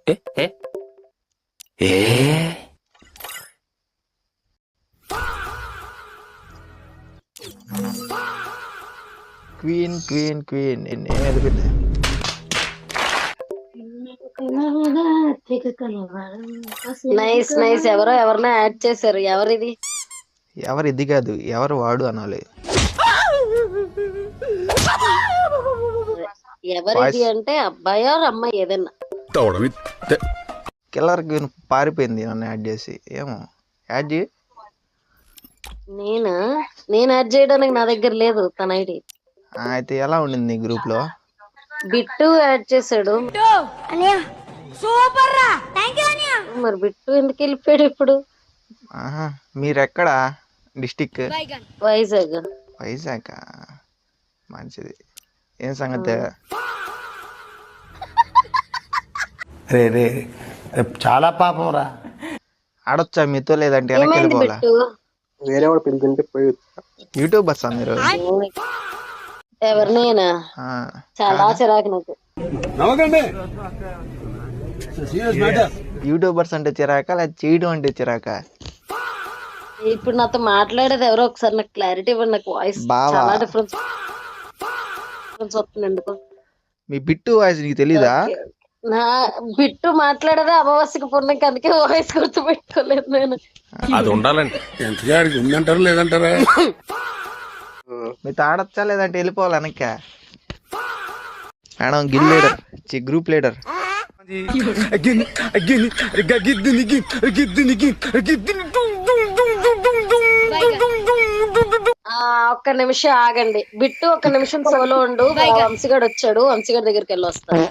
ఏ ఏ ఏ queen queen queen ఏమైపోయింది? Nice nice. ఎవరినో యాడ్ చేశారు. ఎవరిది? ఎవరు ఇది కాదు, ఎవరు వాడు అనాలి. ఎవరిది అంటే అబ్బాయో అమ్మాయి ఏదైనా. కిల్లర్ క్వీన్ పారిపోయింది నన్ను యాడ్ చేసి. ఏమో యాడ్ చేయి. నేను యాడ్ చేయడానికి నా దగ్గర లేదు తన ఐడి. అయితే ఎలా ఉండింది నీ గ్రూప్ లో? బిట్టు యాడ్ చేశాడు. మరి బిట్టు ఎందుకు వెళ్ళిపోయాడు ఇప్పుడు? ఆహా, మీరెక్కడా డిస్టిక్? వైజాగ్. వైజాగ్. మంచిది. ఏం సంగతి? రే రే రే, చాలా పాపం రా. ఆడొచ్చా మీతో, లేదంటే వెనక్కి ఏమైంది వెళ్ళిపోవాలా? బిట్టు? వేరే వాడు పిలుతుంటే పోయి యూట్యూబర్సా మీరు? ఎవరినైనా ఆ, చాలా చిరాకు నాకు. యూట్యూబర్స్ అంటే చిరాక, లేదా చేయడం అంటే చిరాక? ఇప్పుడు నాతో మాట్లాడేది ఎవరో ఒకసారి నాకు క్లారిటీ ఇవ్వండి. నాకు వాయిస్ బావా. చాలా డిఫరెన్స్ వస్తుంది ఎందుకు? మీ బిట్టు వాయిస్ నీకు తెలీదా? నా బిట్టు మాట్లాడేదే అమావాస్యకి పుణ్యకి, అందుకే వాయిస్ గుర్తు పెట్టుకోలేదు నేను. అది ఉండాలండి. ఎంతగా ఉందంటారా లేదంటారా? మీతో ఆడొచ్చా, లేదంటే వెళ్ళిపోవాలి వెనక్కి? Madam Gill leader, group leader. ఒక్క నిమిషం ఆగండి బిట్టు, ఒక్క నిమిషం సోలో ఉండు. వంశీగాడు వచ్చాడు, వంశీగాడి దగ్గరికి వెళ్ళి వస్తాను.